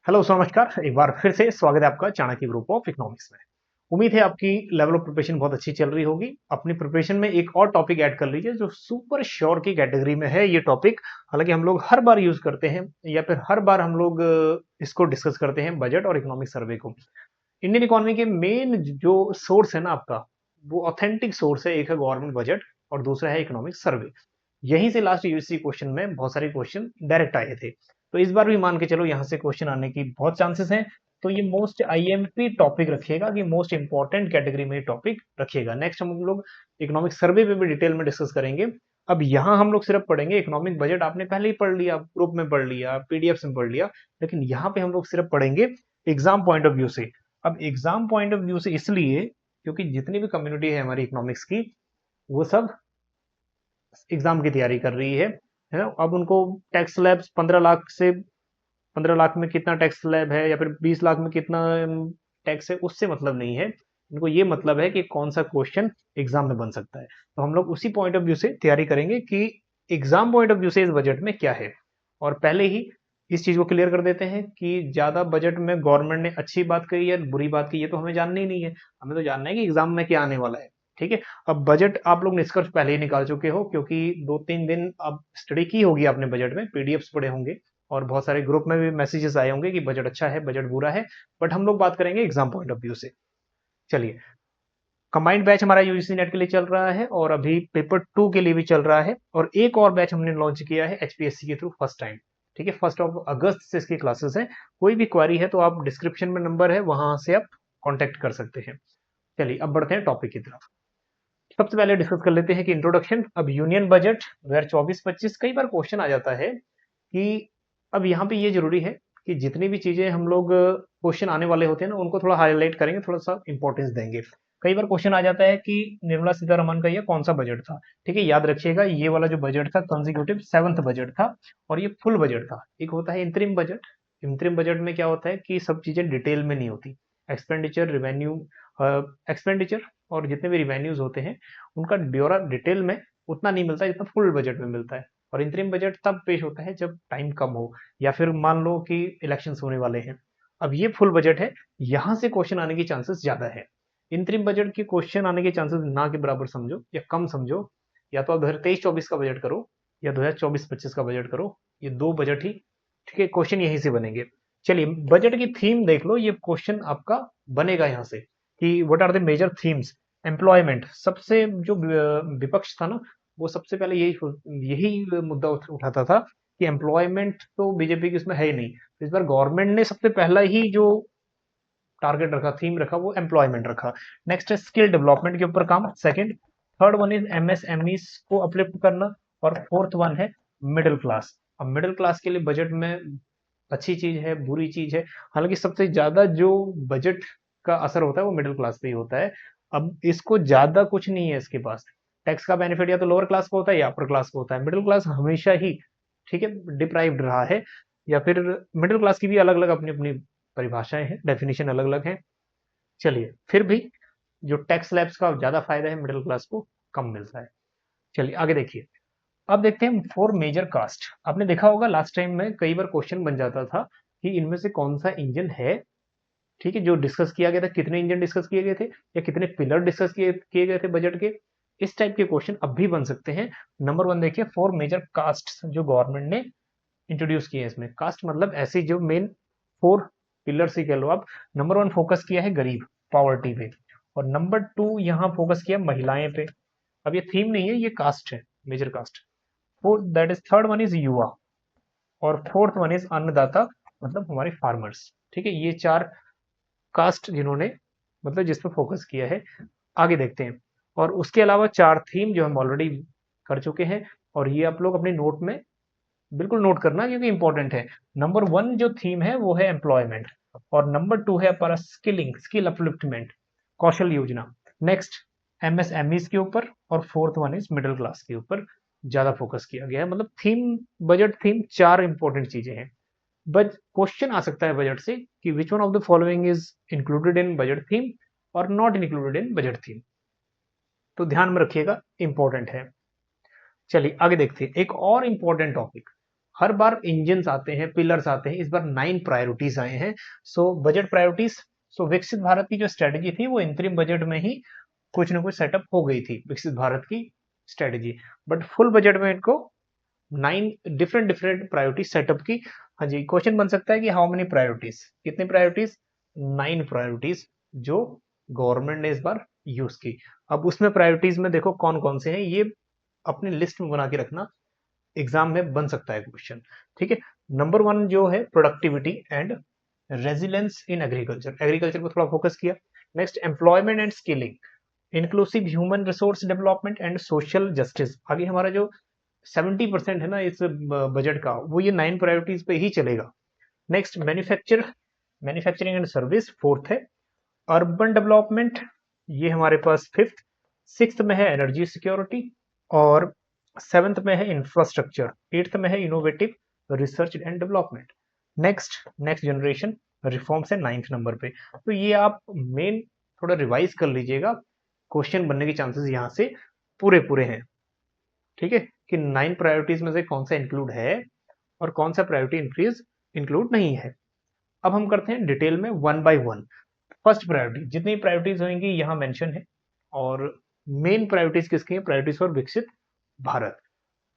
Hello सो नमस्कार। एक बार फिर से स्वागत है आपका चाणक्य ग्रुप ऑफ इकोनॉमिक्स में। उम्मीद है आपकी लेवल ऑफ प्रिपरेशन बहुत अच्छी चल रही होगी। अपनी प्रिपरेशन में एक और टॉपिक ऐड कर लीजिए जो सुपर श्योर की कैटेगरी में है ये टॉपिक। हालांकि हम लोग हर बार यूज करते हैं या फिर हर बार हम लोग इसको डिस्कस करते हैं, बजट और इकोनॉमिक सर्वे को। इंडियन इकोनॉमी के मेन जो सोर्स है ना आपका, वो ऑथेंटिक सोर्स है। एक है गवर्नमेंट बजट और दूसरा है इकोनॉमिक सर्वे। यहीं से लास्ट यूजीसी क्वेश्चन में बहुत सारे क्वेश्चन डायरेक्ट आए थे, तो इस बार भी मान के चलो यहाँ से क्वेश्चन आने की बहुत चांसेस हैं। तो ये मोस्ट आईएमपी टॉपिक रखिएगा कि मोस्ट इंपॉर्टेंट कैटेगरी में टॉपिक रखिएगा। नेक्स्ट हम लोग इकोनॉमिक सर्वे पे भी डिटेल में डिस्कस करेंगे। अब यहाँ हम लोग सिर्फ पढ़ेंगे इकोनॉमिक बजट, आपने पहले ही पढ़ लिया, ग्रुप में पढ़ लिया, पीडीएफ में पढ़ लिया, लेकिन यहाँ पे हम लोग सिर्फ पढ़ेंगे एग्जाम पॉइंट ऑफ व्यू से। अब एग्जाम पॉइंट ऑफ व्यू से इसलिए क्योंकि जितनी भी कम्युनिटी है हमारी इकोनॉमिक्स की, वो सब एग्जाम की तैयारी कर रही है ना। अब उनको टैक्स स्लैब्स 15 लाख से 15 लाख में कितना टैक्स स्लैब है या फिर 20 लाख में कितना टैक्स है, उससे मतलब नहीं है। इनको ये मतलब है कि कौन सा क्वेश्चन एग्जाम में बन सकता है। तो हम लोग उसी पॉइंट ऑफ व्यू से तैयारी करेंगे कि एग्जाम पॉइंट ऑफ व्यू से इस बजट में क्या है। और पहले ही इस चीज को क्लियर कर देते हैं कि ज्यादा बजट में गवर्नमेंट ने अच्छी बात कही है बुरी बात की, ये तो हमें जानना ही नहीं है। हमें तो जानना है कि एग्जाम में क्या आने वाला है। ठीक है। अब बजट आप लोग निष्कर्ष पहले ही निकाल चुके हो, क्योंकि 2-3 दिन अब स्टडी की होगी आपने, बजट में पीडीएफ्स पढ़े होंगे और बहुत सारे ग्रुप में भी मैसेजेस आए होंगे कि बजट अच्छा है, बजट बुरा है। बट हम लोग बात करेंगे एग्जाम पॉइंट ऑफ व्यू से। चलिए, कंबाइंड बैच हमारा यूजीसी नेट के लिए चल रहा है और अभी पेपर 2 के लिए भी चल रहा है, और एक और बैच हमने लॉन्च किया है एचपीएससी के थ्रू फर्स्ट टाइम। ठीक है, 1 अगस्त से इसकी क्लासेस हैं। कोई भी क्वारी है तो आप डिस्क्रिप्शन में नंबर है, वहां से आप कॉन्टेक्ट कर सकते हैं। चलिए अब बढ़ते हैं टॉपिक की तरफ। सबसे पहले डिस्कस कर लेते हैं कि इंट्रोडक्शन। अब यूनियन बजट 2024-25 कई बार क्वेश्चन आ जाता है कि अब यहाँ पे ये जरूरी है कि जितनी भी चीजें हम लोग क्वेश्चन आने वाले होते हैं ना, उनको थोड़ा हाईलाइट करेंगे, थोड़ा सा इंपॉर्टेंस देंगे। कई बार क्वेश्चन आ जाता है कि निर्मला सीतारमन का ये कौन सा बजट था। ठीक है, याद रखिएगा ये वाला जो बजट था कंसेक्यूटिव 7th बजट था, और ये फुल बजट था। एक होता है इंतरिम बजट। इंतरिम बजट में क्या होता है कि सब चीजें डिटेल में नहीं होती। एक्सपेंडिचर, रिवेन्यू, एक्सपेंडिचर और जितने भी रिवेन्यूज होते हैं उनका ब्यौरा डिटेल में उतना नहीं मिलता जितना फुल बजट में मिलता है। और इंतरिम बजट तब पेश होता है जब टाइम कम हो या फिर मान लो कि इलेक्शंस होने वाले हैं। अब ये फुल बजट है, यहां से क्वेश्चन आने की चांसेस ज्यादा है। इंतरिम बजट के क्वेश्चन आने के चांसेस ना के बराबर समझो या कम समझो। या तो आप 2023-24 का बजट करो या 2024-25 का बजट करो, ये दो बजट ही ठीक है, क्वेश्चन यहीं से बनेंगे। चलिए बजट की थीम देख लो, ये क्वेश्चन आपका बनेगा यहाँ से कि what are the major themes. Employment सबसे जो विपक्ष था ना, वो सबसे पहले यही मुद्दा उठाता था कि एम्प्लॉयमेंट तो बीजेपी की उसमें है ही नहीं। तो इस बार गवर्नमेंट ने सबसे पहला ही जो टारगेट रखा, थीम रखा, वो एम्प्लॉयमेंट रखा। नेक्स्ट है स्किल डेवलपमेंट के ऊपर काम, second. Third one is MSMEs को अपलिफ्ट करना, और फोर्थ वन है मिडिल क्लास। अब मिडिल क्लास के लिए बजट में अच्छी चीज है बुरी चीज है। हालांकि सबसे ज्यादा जो बजट का असर होता है वो मिडिल क्लास पे ही होता है। अब इसको ज्यादा कुछ नहीं है इसके पास। टैक्स का बेनिफिट या तो लोअर क्लास को होता है या अपर क्लास को होता है। मिडिल क्लास हमेशा ही ठीक है डिप्राइव्ड रहा है, या फिर मिडिल क्लास की भी अलग अलग अपनी अपनी परिभाषाएं हैं, डेफिनेशन अलग अलग है। चलिए फिर भी जो टैक्स स्लैब्स का ज्यादा फायदा है मिडिल क्लास को कम मिलता है। चलिए आगे देखिए। अब देखते हैं फोर मेजर कास्ट। आपने देखा होगा लास्ट टाइम में कई बार क्वेश्चन बन जाता था कि इनमें से कौन सा इंजन है। ठीक है, जो डिस्कस किया गया था, कितने इंजन डिस्कस किए गए थे या कितने पिलर डिस्कस किए गए थे बजट के। इस टाइप के क्वेश्चन अब भी बन सकते हैं। नंबर 1 देखिए, फोर मेजर कास्ट जो गवर्नमेंट ने इंट्रोड्यूस किए हैं। इसमें कास्ट मतलब ऐसी जो मेन फोर पिलर ही कह लो आप। नंबर 1 फोकस किया है गरीब, पॉवर्टी पे, और नंबर 2 यहाँ फोकस किया महिलाएं पे। अब ये थीम नहीं है, ये कास्ट है, major caste. Fourth that is third one is युवा, और फोर्थ वन इज अन्नदाता, मतलब हमारे फार्मर्स। ठीक है, ये चार कास्ट जिन्होंने मतलब जिस पर फोकस किया है। आगे देखते हैं। और उसके अलावा चार थीम जो हम ऑलरेडी कर चुके हैं, और ये आप लोग अपने नोट में बिल्कुल नोट करना क्योंकि इंपॉर्टेंट है। नंबर 1 जो थीम है वो है एम्प्लॉयमेंट, और नंबर 2 है हमारा skilling, skill upliftment, Kaushal Yojana. Next MSMEs के ऊपर, और fourth one is middle class के ऊपर ज्यादा फोकस किया गया है। मतलब थीम, बजट थीम, चार इंपॉर्टेंट चीजें हैं। बट क्वेश्चन आ सकता है बजट से कि which one of the following is included in budget theme और not included in budget theme. तो ध्यान में रखिएगा, इंपॉर्टेंट है। चलिए आगे देखते हैं एक और इंपॉर्टेंट टॉपिक। हर बार इंजन आते हैं, पिलर्स आते हैं, इस बार 9 प्रायोरिटीज आए हैं। सो बजट प्रायोरिटीज, सो विकसित भारत की जो स्ट्रेटेजी थी वो इंतरिम बजट में ही कुछ ना कुछ सेटअप हो गई थी, विकसित भारत की स्ट्रेटेजी, बट फुल बजट में इनको 9 डिफरेंट डिफरेंट प्रायोरिटी सेटअप की। हाँ जी, क्वेश्चन बन सकता है कि हाउ मेनी प्रायोरिटीज, कितनी प्रायोरिटीज? 9 प्रायोरिटीज जो गवर्नमेंट ने इस बार यूज की। अब उसमें प्रायोरिटीज में देखो कौन कौन से हैं, ये अपनी लिस्ट में बना के रखना, एग्जाम में बन सकता है क्वेश्चन। ठीक है, नंबर 1 जो है productivity and resilience in agriculture, agriculture पर थोड़ा फोकस किया। Next employment and skilling, inclusive human resource development and social justice. आगे हमारा जो 70% है ना इस बजट का, वो ये 9 प्रायोरिटीज पे ही चलेगा। Next manufacturing and service, fourth है। अर्बन डेवलपमेंट, ये हमारे पास फिफ्थ। सिक्स्थ में है एनर्जी सिक्योरिटी, और सेवेंथ में है इंफ्रास्ट्रक्चर, एट्थ में है innovative research and development. Next generation reforms है 9th नंबर पे। तो ये आप मेन थोड़ा रिवाइज कर लीजिएगा, क्वेश्चन बनने के चांसेस यहाँ से पूरे पूरे हैं। ठीक है, कि 9 प्रायोरिटीज में से कौन सा इंक्लूड है और कौन सा प्रायोरिटी इंक्लूड नहीं है। अब हम करते हैं डिटेल में one by one. First priority, जितनी प्रायोरिटीज होंगी यहाँ मेंशन है, और मेन प्रायोरिटीज किसकी है? प्रायोरिटीज फॉर विकसित भारत,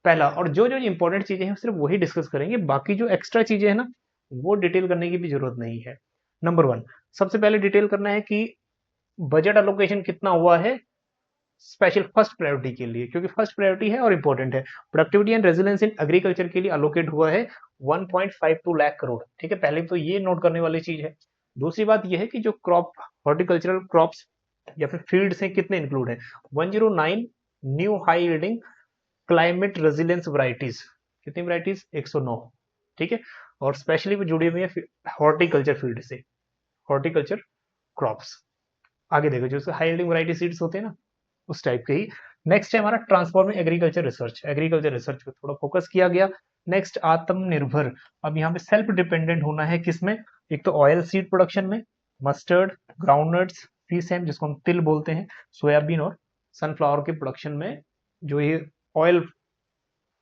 पहला। और जो जो इंपॉर्टेंट चीजें हैं सिर्फ वही डिस्कस करेंगे, बाकी जो एक्स्ट्रा चीजें हैं ना वो डिटेल करने की भी जरूरत नहीं है। नंबर 1, सबसे पहले डिटेल करना है कि बजट अलोकेशन कितना हुआ है स्पेशल फर्स्ट प्रायोरिटी के लिए, क्योंकि फर्स्ट प्रायोरिटी है और इंपॉर्टेंट है। Productivity and resilience in agriculture के लिए अलोकेट हुआ है 1.52 लाख करोड़। ठीक है, पहले तो ये नोट करने वाली चीज है। दूसरी बात यह है कि जो क्रॉप, हॉर्टिकल्चरल क्रॉप्स या फिर फील्ड्स हैं, कितने इंक्लूड है? 109 new high yielding climate resilience varieties, कितनी वैरायटीज? 109। ठीक है, और स्पेशली वो जुड़ी हुई है हॉर्टिकल्चर फील्ड से, हॉर्टिकल्चर क्रॉप्स। आगे देखो, जो हाई यील्डिंग वैरायटी सीड्स होते हैं ना, उस टाइप के ही। नेक्स्ट है हमारा transforming agriculture research, agriculture research पे थोड़ा फोकस किया गया। नेक्स्ट आत्मनिर्भर, अब यहाँ पे सेल्फ डिपेंडेंट होना है किसमें? एक तो ऑयल सीड प्रोडक्शन में, मस्टर्ड, ग्राउंडनट्स, सीसम जिसको हम तिल बोलते हैं, सोयाबीन और सनफ्लावर के प्रोडक्शन में, जो ये ऑयल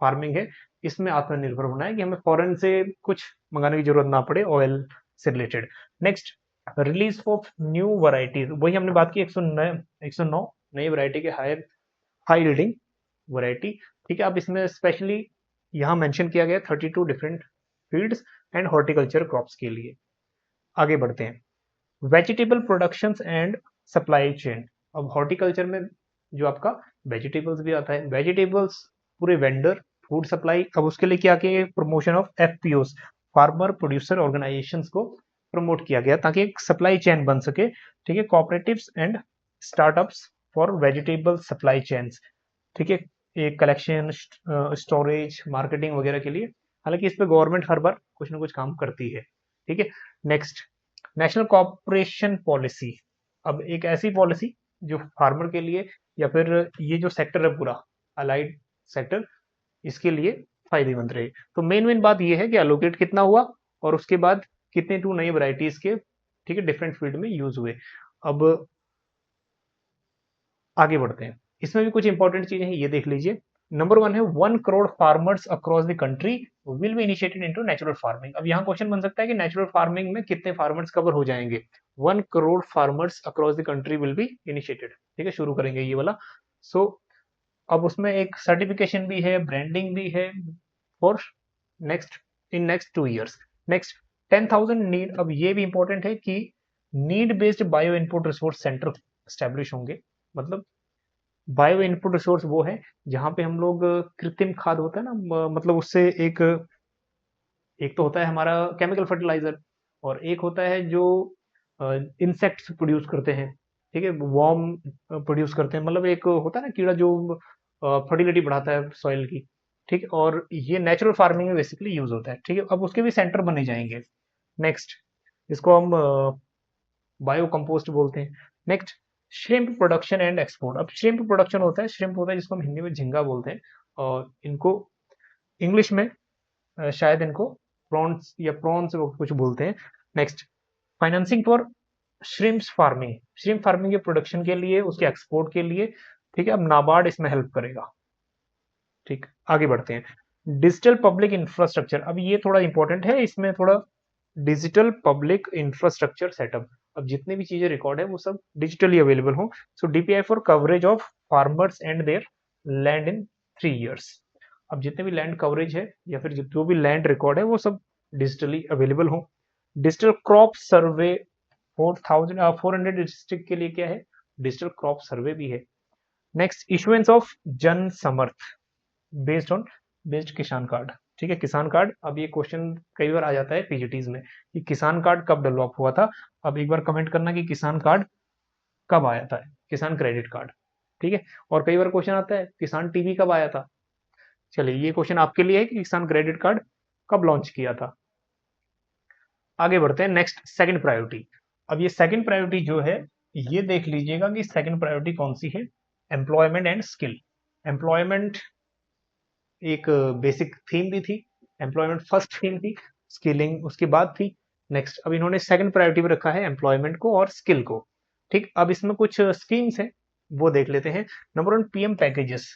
फार्मिंग है, इसमें आत्मनिर्भर होना है कि हमें फॉरेन से कुछ मंगाने की जरूरत ना पड़े ऑयल से related. Next release of new varieties, वही हमने बात की 109 नई वैरायटी के हाई यील्डिंग वैरायटी। ठीक है, अब इसमें स्पेशली यहाँ मेंशन किया गया 32 different fields and horticulture crops के लिए। आगे बढ़ते हैं, vegetable productions and supply chain. अब हॉर्टिकल्चर में जो आपका वेजिटेबल्स भी आता है, वेजिटेबल्स पूरे वेंडर, फूड सप्लाई। अब उसके लिए क्या किया? Promotion of FPOs, farmer producer organisations को प्रमोट किया गया ताकि एक सप्लाई चेन बन सके। ठीक है, cooperatives and startups for vegetable supply chains. ठीक है, एक कलेक्शन, स्टोरेज, मार्केटिंग वगैरह के लिए। हालांकि इस पे गवर्नमेंट हर बार कुछ ना कुछ काम करती है। ठीक है, नेक्स्ट नेशनल कॉर्पोरेशन पॉलिसी। अब एक ऐसी पॉलिसी जो फार्मर के लिए या फिर ये जो सेक्टर है पूरा अलाइड सेक्टर, इसके लिए फायदेमंद रहे। तो मेन बात ये है कि एलोकेट कितना हुआ और उसके बाद कितने 2 नई वैरायटीज के, ठीक है, डिफरेंट फील्ड में यूज हुए। अब आगे बढ़ते हैं, इसमें भी कुछ इंपॉर्टेंट चीजें हैं, ये देख लीजिए। नंबर 1 है 1 crore farmers across the country will be initiated into natural farming. अब यहाँ क्वेश्चन बन सकता है कि नेचुरल फार्मिंग में कितने फार्मर्स कवर हो जाएंगे? 1 crore farmers across the country will be initiated. ठीक है, शुरू करेंगे ये वाला। सो अब उसमें एक सर्टिफिकेशन भी है, ब्रांडिंग भी है for next 2 years. Next 10,000 need, अब ये भी इंपॉर्टेंट है कि need based bio input resource centre establish होंगे। मतलब बायो इनपुट रिसोर्स वो है जहां पे हम लोग कृत्रिम खाद होता है ना, मतलब उससे एक तो होता है हमारा केमिकल फर्टिलाइजर, और एक होता है जो इंसेक्ट्स प्रोड्यूस करते हैं। ठीक है, वॉर्म प्रोड्यूस करते हैं, मतलब एक होता है ना कीड़ा जो फर्टिलिटी बढ़ाता है सॉइल की। ठीक है, और ये नेचुरल फार्मिंग में बेसिकली यूज होता है। ठीक है, अब उसके भी सेंटर बने जाएंगे। नेक्स्ट, इसको हम बायो कंपोस्ट बोलते हैं। Next shrimp production and export. अब श्रिम्प प्रोडक्शन होता है, श्रिम्प होता है जिसको हम हिंदी में झींगा बोलते हैं, और इनको इंग्लिश में शायद इनको प्रॉन्स या प्रॉन्स कुछ बोलते हैं। Next financing for shrimps farming, shrimp farming के प्रोडक्शन के लिए, उसके एक्सपोर्ट के लिए। ठीक है, अब नाबार्ड इसमें हेल्प करेगा। ठीक, आगे बढ़ते हैं। डिजिटल पब्लिक इंफ्रास्ट्रक्चर, अब ये थोड़ा इंपॉर्टेंट है, इसमें थोड़ा डिजिटल पब्लिक इंफ्रास्ट्रक्चर सेटअप, अब जितने भी चीजें रिकॉर्ड है वो सब डिजिटली अवेलेबल हो। So DPI for coverage of farmers and their land in 3 years। अब जितने भी लैंड कवरेज है या फिर जो भी लैंड रिकॉर्ड है वो सब डिजिटली अवेलेबल हो। डिजिटल क्रॉप सर्वे 400 डिस्ट्रिक्ट के लिए क्या है, डिजिटल क्रॉप सर्वे भी है। नेक्स्ट, इशुएंस ऑफ जन समर्थ बेस्ड ऑन बेस्ड किसान कार्ड। ठीक है, किसान कार्ड, अब ये क्वेश्चन कई बार आ जाता है पीजीटीज में कि किसान कार्ड कब डेवलप हुआ था। अब एक बार कमेंट करना कि किसान कार्ड कब आया था, किसान क्रेडिट कार्ड। ठीक है, और कई बार क्वेश्चन आता है किसान टीवी कब आया था। चलिए, ये क्वेश्चन आपके लिए है कि किसान क्रेडिट कार्ड कब लॉन्च किया था। आगे बढ़ते हैं, नेक्स्ट सेकंड प्रायोरिटी। अब ये सेकंड प्रायोरिटी जो है, ये देख लीजिएगा कि सेकंड प्रायोरिटी कौन सी है। Employment and skill. एम्प्लॉयमेंट एक बेसिक थीम भी थी, एम्प्लॉयमेंट फर्स्ट थीम थी, स्किलिंग उसके बाद थी। नेक्स्ट, अब इन्होंने सेकंड प्रायोरिटी में रखा है एम्प्लॉयमेंट को और स्किल को। ठीक, अब इसमें कुछ स्कीम्स हैं वो देख लेते हैं। Number 1, PM packages,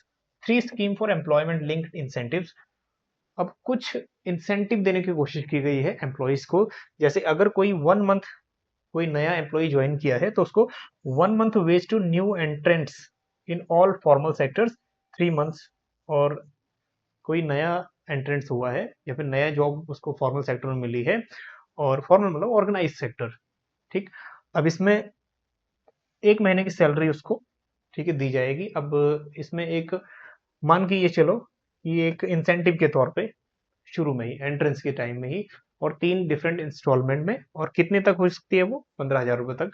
3 scheme for employment linked incentives. अब कुछ इंसेंटिव देने की कोशिश की गई है एम्प्लॉयज को, जैसे अगर कोई 1 मंथ कोई नया एम्प्लॉय ज्वाइन किया है तो उसको 1 month wage to new entrants in all formal sectors 3 months। और कोई नया एंट्रेंस हुआ है या फिर नया जॉब उसको फॉर्मल सेक्टर में मिली है, और फॉर्मल मतलब ऑर्गेनाइज सेक्टर। ठीक, अब इसमें 1 महीने की सैलरी उसको, ठीक है, दी जाएगी। अब इसमें एक मान के ये चलो कि एक इंसेंटिव के तौर पे शुरू में ही एंट्रेंस के टाइम में ही, और 3 डिफरेंट इंस्टॉलमेंट में, और कितने तक हो सकती है वो, 15,000 रुपए तक।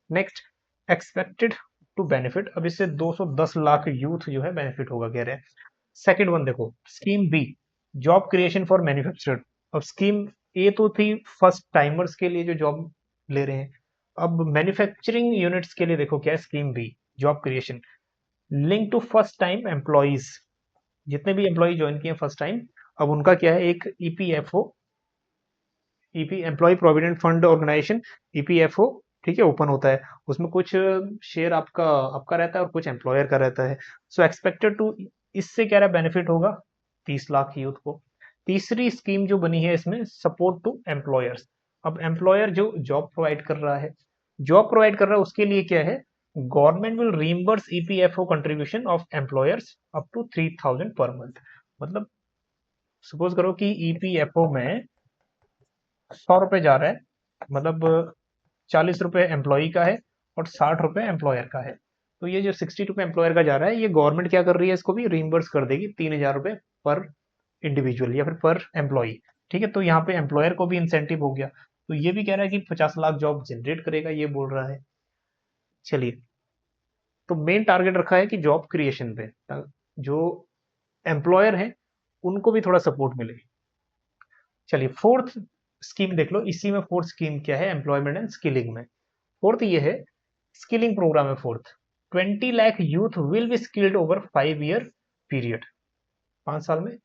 नेक्स्ट, एक्सपेक्टेड टू बेनिफिट, अब इससे 210 लाख यूथ जो है बेनिफिट होगा कह रहे हैं। सेकंड वन देखो, scheme B, job creation for manufacturer. अब स्कीम ए तो थी फर्स्ट टाइमर्स के लिए जो जॉब ले रहे हैं, अब मैन्युफैक्चरिंग यूनिट्स के लिए देखो क्या है, scheme B, job creation link to first time employees. जितने भी एम्प्लॉय ज्वाइन किए फर्स्ट टाइम, अब उनका क्या है, एक EPFO, EP employ provident fund organisation, EPFO, ठीक है, ओपन होता है। उसमें कुछ शेयर आपका आपका रहता है और कुछ एम्प्लॉयर का रहता है। सो एक्सपेक्टेड टू, इससे क्या रहा बेनिफिट होगा 30 लाख यूथ को। तीसरी स्कीम जो बनी है इसमें, सपोर्ट टू एम्प्लॉयर्स। अब एम्प्लॉयर जो जॉब प्रोवाइड कर रहा है, जॉब प्रोवाइड कर रहा है उसके लिए क्या है, government will reimburse EPFO contribution of employers up to 3,000 per month. मतलब सपोज करो कि ईपीएफओ में 100 रुपए जा रहा है, मतलब 40 रुपए एम्प्लॉय का है और 60 रुपए एम्प्लॉयर का है। तो ये जो 60 रुपए एम्प्लॉयर का जा रहा है, ये गवर्नमेंट क्या कर रही है, इसको भी रिइंबर्स कर देगी 3,000 रुपए पर इंडिविजुअल या फिर पर एम्प्लॉय। ठीक है, तो यहाँ पे एम्प्लॉयर को भी इंसेंटिव हो गया। तो ये भी कह रहा है कि 50 लाख जॉब जनरेट करेगा, ये बोल रहा है। चलिए, तो मेन टारगेट रखा है कि जॉब क्रिएशन पे जो एम्प्लॉयर है उनको भी थोड़ा सपोर्ट मिले। चलिए, फोर्थ स्कीम देख लो, इसी में फोर्थ स्कीम क्या है, एम्प्लॉयमेंट एंड स्किलिंग में फोर्थ ये है, स्किलिंग प्रोग्राम है fourth. 20 lakh youth will be skilled over 5 year period. 5 साल में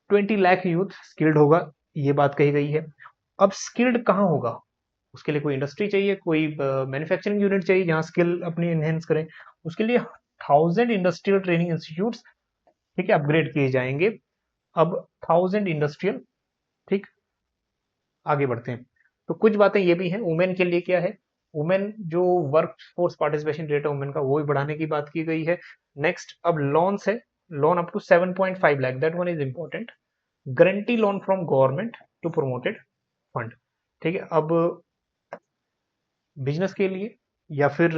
20 लाख यूथ स्किल्ड होगा, ये बात कही गई है। अब स्किल्ड कहाँ होगा, उसके लिए कोई इंडस्ट्री चाहिए, कोई मैन्युफैक्चरिंग यूनिट चाहिए जहां स्किल अपनी एनहेंस करें। उसके लिए 1000 इंडस्ट्रियल ट्रेनिंग इंस्टीट्यूट, ठीक है, अपग्रेड किए जाएंगे। अब 1000 इंडस्ट्रियल, ठीक, आगे बढ़ते हैं। तो कुछ बातें ये भी हैं, वुमेन के लिए क्या है, वुमेन जो वर्क फोर्स पार्टिसिपेशन रेट है वुमेन का, वो भी बढ़ाने की बात की गई है। नेक्स्ट, अब लोन्स है, loan up to 7.5 lakh, that one is important. Guarantee loan from government to promoted fund. ठीक है, अब बिजनेस के लिए या फिर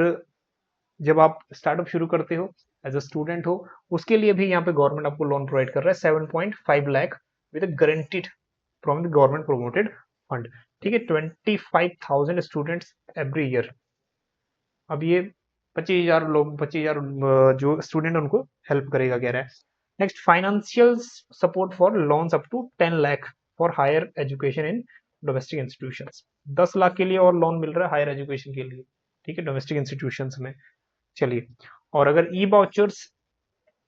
जब आप स्टार्टअप शुरू करते हो एज अ स्टूडेंट हो, उसके लिए भी यहाँ पे गवर्नमेंट आपको लोन प्रोवाइड कर रहा है 7.5 lakh with guaranteed from the government promoted fund. ठीक है, 25,000 स्टूडेंट्स एवरी ईयर। अब ये 25,000 लोग, 25,000 जो स्टूडेंट उनको हेल्प करेगा कह रहा है। Next, financial support for loans up to 10 lakh for higher education in domestic institutions. 10 lakh के लिए और लोन मिल रहा है हायर एजुकेशन के लिए, ठीक है, डोमेस्टिक इंस्टीट्यूशंस में। चलिए, और अगर ई वाउचर्स,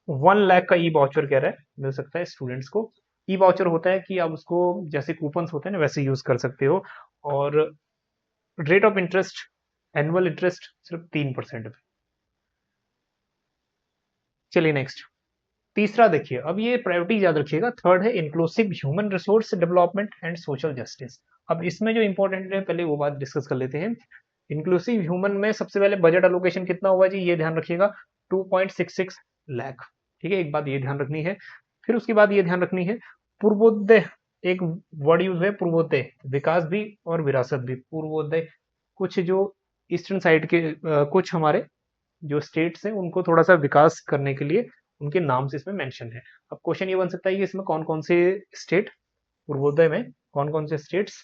1 लाख का ई वाउचर कह रहा है मिल सकता है स्टूडेंट्स को। ई वाउचर होता है कि आप उसको जैसे कूपन होते हैं ना वैसे यूज कर सकते हो, और rate of interest, annual interest सिर्फ 3% पे। चलिए नेक्स्ट, तीसरा देखिए, अब ये प्रायोरिटी याद रखिएगा, थर्ड है inclusive human resource development and social justice. अब इसमें जो इंपॉर्टेंट है पहले वो बात डिस्कस कर लेते हैं। इंक्लूसिव ह्यूमन में सबसे पहले बजट एलोकेशन कितना हुआ जी, ये ध्यान रखिएगा 2.66 लाख। ठीक है, एक बात ये ध्यान रखनी है। फिर उसके बाद ये ध्यान रखनी है पूर्वोदय, एक वर्ड यूज है पूर्वोदय, विकास भी और विरासत भी। पूर्वोदय कुछ जो ईस्टर्न साइड के कुछ हमारे जो स्टेट्स हैं उनको थोड़ा सा विकास करने के लिए उनके नाम से इसमें मेंशन है। अब क्वेश्चन ये बन सकता है कि इसमें कौन कौन से स्टेट, पूर्वोदय में कौन कौन से स्टेट्स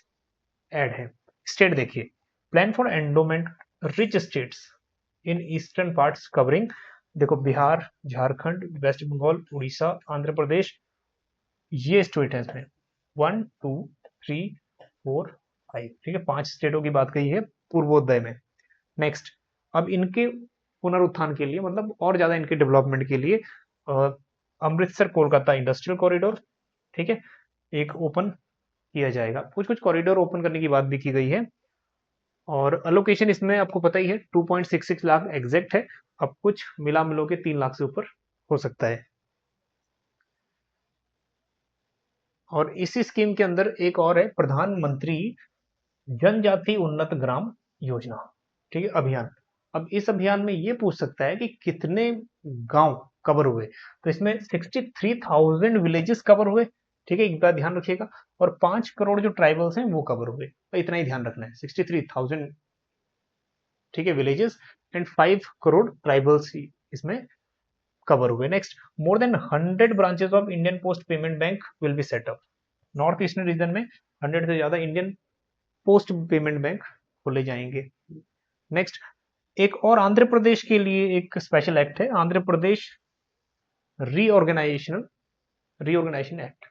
ऐड है। स्टेट देखिए, plan for endowment rich states in eastern parts covering, देखो बिहार, झारखंड, वेस्ट बंगाल, उड़ीसा, आंध्र प्रदेश, ये स्टेट है इसमें 1 2 3 4 5। ठीक है, 5 स्टेटों की बात कही है पूर्वोदय में। नेक्स्ट, अब इनके पुनरुत्थान के लिए, मतलब और ज्यादा इनके डेवलपमेंट के लिए अमृतसर कोलकाता इंडस्ट्रियल कॉरिडोर, ठीक है, एक ओपन किया जाएगा। कुछ कुछ कॉरिडोर ओपन करने की बात भी की गई है। और अलोकेशन इसमें आपको पता ही है 2.66 लाख एग्जैक्ट है। अब कुछ मिला मिलो के 3 लाख से ऊपर हो सकता है। और इसी स्कीम के अंदर एक और है प्रधानमंत्री जनजाति उन्नत ग्राम योजना, ठीक है, अभियान। अब इस अभियान में ये पूछ सकता है कि कितने गांव कवर हुए, तो इसमें 63,000 विलेजेस कवर हुए। ठीक है, एक बात ध्यान रखिएगा। और 5 करोड़ जो ट्राइबल्स हैं वो कवर हुए, तो इतना ही ध्यान रखना है, 63,000, ठीक है, विलेजेस एंड 5 करोड़ ट्राइबल्स इसमें कवर हुए। Next, more than 100 branches of Indian post payment bank will be set up. North eastern region में 100 से ज्यादा इंडियन पोस्ट पेमेंट बैंक खोले जाएंगे। नेक्स्ट, एक और आंध्र प्रदेश के लिए एक स्पेशल एक्ट है, आंध्र प्रदेश रीऑर्गेनाइजेशन एक्ट।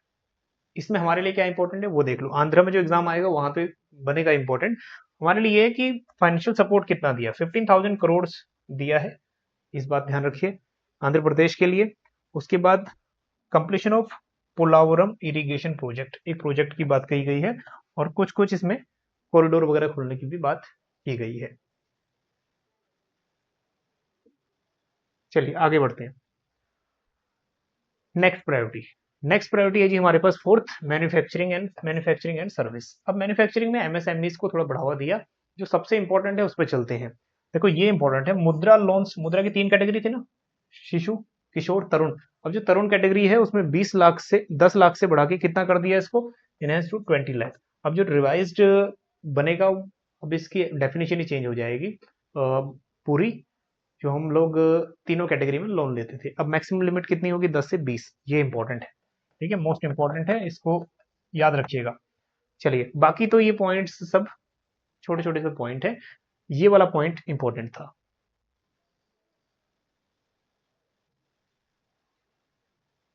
इसमें हमारे लिए क्या इंपॉर्टेंट है वो देख लो, आंध्र में जो एग्जाम आएगा वहां पे बनेगा इंपॉर्टेंट। हमारे लिए है कि फाइनेंशियल सपोर्ट कितना दिया, 15,000 करोड़ दिया है, इस बात ध्यान रखिए आंध्र प्रदेश के लिए। उसके बाद completion of Polavaram irrigation project, एक प्रोजेक्ट की बात कही गई है। और कुछ कुछ इसमें कॉरिडोर वगैरह खोलने की भी बात की गई है। चलिए आगे बढ़ते हैं। नेक्स्ट प्रायोरिटी है जी हमारे पास फोर्थ, मैन्युफैक्चरिंग एंड सर्विस। अब मैन्युफैक्चरिंग में एमएसएमईज को थोड़ा बढ़ावा दिया, जो सबसे इंपॉर्टेंट है उस पर चलते हैं। देखो ये इंपॉर्टेंट है, मुद्रा लोन्स, मुद्रा की 3 कैटेगरी थी ना, शिशु, किशोर, तरुण। अब जो तरुण कैटेगरी है उसमें 20 लाख से 10 लाख से बढ़ा के कितना कर दिया इसको, इनहेंस टू 20 लाख। अब जो रिवाइज्ड बनेगा, अब इसकी डेफिनेशन ही चेंज हो जाएगी पूरी, जो हम लोग तीनों कैटेगरी में लोन लेते थे। अब मैक्सिमम लिमिट कितनी होगी, 10 से 20, ये इंपॉर्टेंट है। ठीक है, मोस्ट इंपॉर्टेंट है, इसको याद रखिएगा। चलिए बाकी तो ये पॉइंट्स सब छोटे छोटे से पॉइंट है, ये वाला पॉइंट इंपॉर्टेंट था।